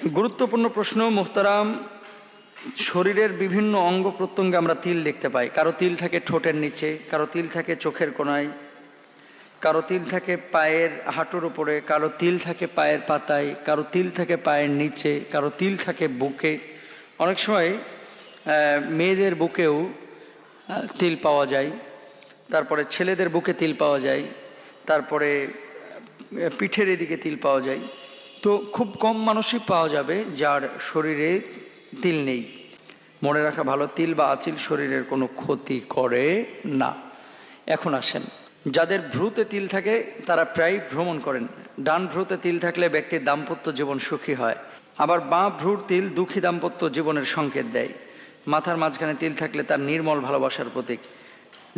গুরুত্বপূর্ণ প্রশ্ন মুহতারাম। শরীরের বিভিন্ন অঙ্গ প্রত্যঙ্গে আমরা তিল দেখতে পাই। কারো তিল থাকে ঠোঁটের নিচে, কারো তিল থাকে চোখের কোণায়, কারো তিল থাকে পায়ের হাঁটুর উপরে, কারো তিল থাকে পায়ের পাতায়, কারো তিল থাকে পায়ের নিচে, কারো তিল থাকে বুকে। অনেক সময় মেয়েদের বুকেও তিল পাওয়া যায়, তারপরে ছেলেদের বুকে তিল পাওয়া যায়, তারপরে পিঠের এদিকে তিল পাওয়া যায়। তো খুব কম মানুষই পাওয়া যাবে যার শরীরে তিল নেই। মনে রাখা ভালো, তিল বা আঁচিল শরীরের কোনো ক্ষতি করে না। এখন আসেন, যাদের ভ্রুতে তিল থাকে তারা প্রায় ভ্রমণ করেন। ডান ভ্রুতে তিল থাকলে ব্যক্তির দাম্পত্য জীবন সুখী হয়। আবার বাঁ ভ্রুর তিল দুঃখী দাম্পত্য জীবনের সংকেত দেয়। মাথার মাঝখানে তিল থাকলে তার নির্মল ভালোবাসার প্রতীক।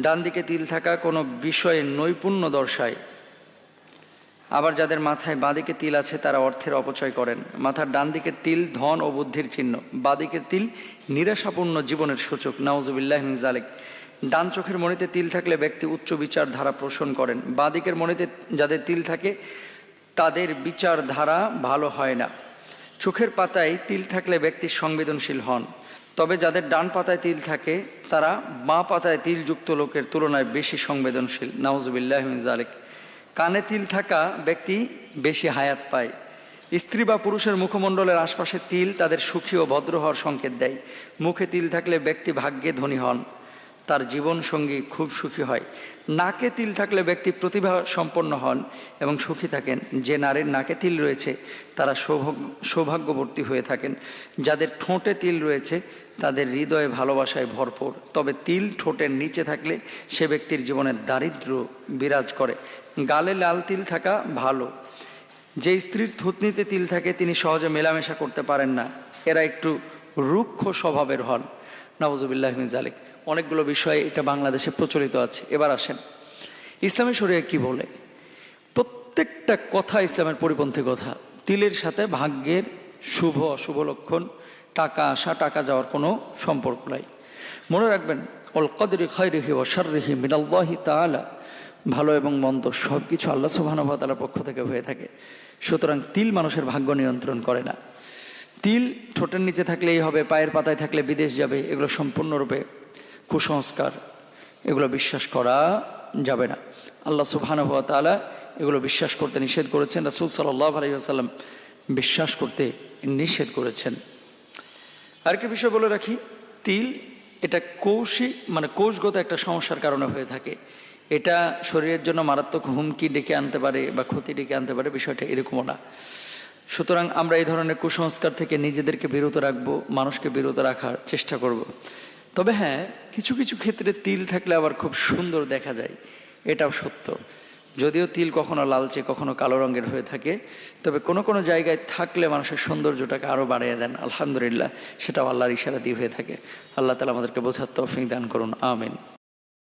ডান দিকে তিল থাকা কোনো বিষয়ে নৈপুণ্য দর্শায়। আবার যাদের মাথায় বাঁদিকে তিল আছে তারা অর্থের অপচয় করেন। মাথার ডান দিকের তিল ধন ও বুদ্ধির চিহ্ন, বাঁদিকের তিল নিরাশাপূর্ণ জীবনের সূচক। নাউজুবিল্লাহ মিন যালিক। ডান চোখের মণিতে তিল থাকলে ব্যক্তি উচ্চ বিচার ধারা পোষণ করেন। বাঁদিকের মণিতে যাদের তিল থাকে তাদের বিচার ধারা ভালো হয় না। চোখের পাতায় তিল থাকলে ব্যক্তি সংবেদনশীল হন। তবে যাদের ডান পাতায় তিল থাকে তারা বাঁ পাতায় তিলযুক্ত লোকের তুলনায় বেশি সংবেদনশীল। নাউজুবিল্লাহ মিন যালিক। কানে তিল থাকা ব্যক্তি বেশি হায়াত পায়। স্ত্রী বা পুরুষের মুখমণ্ডলের আশপাশে তিল তাদের সুখী ও ভদ্র হওয়ার সংকেত দেয়। মুখে তিল থাকলে ব্যক্তি ভাগ্যে ধনী হন, তার জীবন সঙ্গী খুব সুখী হয়। নাকে তিল থাকলে ব্যক্তি প্রতিভা সম্পন্ন হন এবং সুখী থাকেন। যে নারীর নাকে তিল রয়েছে তারা সৌভাগ্যবর্তী হয়ে থাকেন। যাদের ঠোঁটে তিল রয়েছে তাদের হৃদয়ে ভালোবাসায় ভরপুর। তবে তিল ঠোঁটের নিচে থাকলে সে ব্যক্তির জীবনে দারিদ্র্য বিরাজ করে। গালে লাল তিল থাকা ভালো। যে স্ত্রীর থুতনিতে তিল থাকে তিনি সহজে মেলামেশা করতে পারেন না, এরা একটু রুক্ষ স্বভাবের হন। নাউজুবিল্লাহ মিন যালিক। অনেকগুলো বিষয় এটা বাংলাদেশে প্রচলিত আছে। এবার আসেন ইসলামী শরীয়ত কি বলে। প্রত্যেকটা কথা ইসলামের পরিপন্থী কথা। তিলের সাথে ভাগ্যের শুভ অশুভ লক্ষণ, টাকা আসা টাকা যাওয়ার কোনো সম্পর্ক নাই। মনে রাখবেন, অল কদরি খায়রিহি ওয়া শাররিহি মিনাল্লাহি তাআলা। ভালো এবং মন্দ সব কিছু আল্লাহ সুবহানাহু ওয়া তাআলার পক্ষ থেকে হয়ে থাকে। সুতরাং তিল মানুষের ভাগ্য নিয়ন্ত্রণ করে না। তিল ঠোঁটের নিচে থাকলেই হবে, পায়ের পাতায় থাকলে বিদেশ যাবে, এগুলো সম্পূর্ণরূপে কুসংস্কার। এগুলো বিশ্বাস করা যাবে না। আল্লাহ সুবহানাহু ওয়া তাআলা এগুলো বিশ্বাস করতে নিষেধ করেছেন, রাসূল সাল্লাল্লাহু আলাইহি ওয়াসাল্লাম বিশ্বাস করতে নিষেধ করেছেন। আরেকটা বিষয় বলে রাখি, তিল এটা কোষগত একটা সমস্যার কারণে হয়ে থাকে। এটা শরীরের জন্য মারাত্মক হুমকি ডেকে আনতে পারে বা ক্ষতি ডেকে আনতে পারে, বিষয়টা এরকমও না। সুতরাং আমরা এই ধরনের কুসংস্কার থেকে নিজেদেরকে বিরত রাখবো, মানুষকে বিরত রাখার চেষ্টা করব। তবে হ্যাঁ, কিছু কিছু ক্ষেত্রে তিল থাকলে আবার খুব সুন্দর দেখা যায়, এটাও সত্য। যদিও তিল কখনো লালচে কখনো কালো রঙের হয়ে থাকে, তবে কোনো কোনো জায়গায় থাকলে মানুষের সৌন্দর্যটাকে আরও বাড়িয়ে দেন। আলহামদুলিল্লাহ, সেটাও আল্লাহর ইশারা দিয়ে হয়ে থাকে। আল্লাহ তাআলা আমাদেরকে বোঝার তৌফিক দান করুন, আমিন।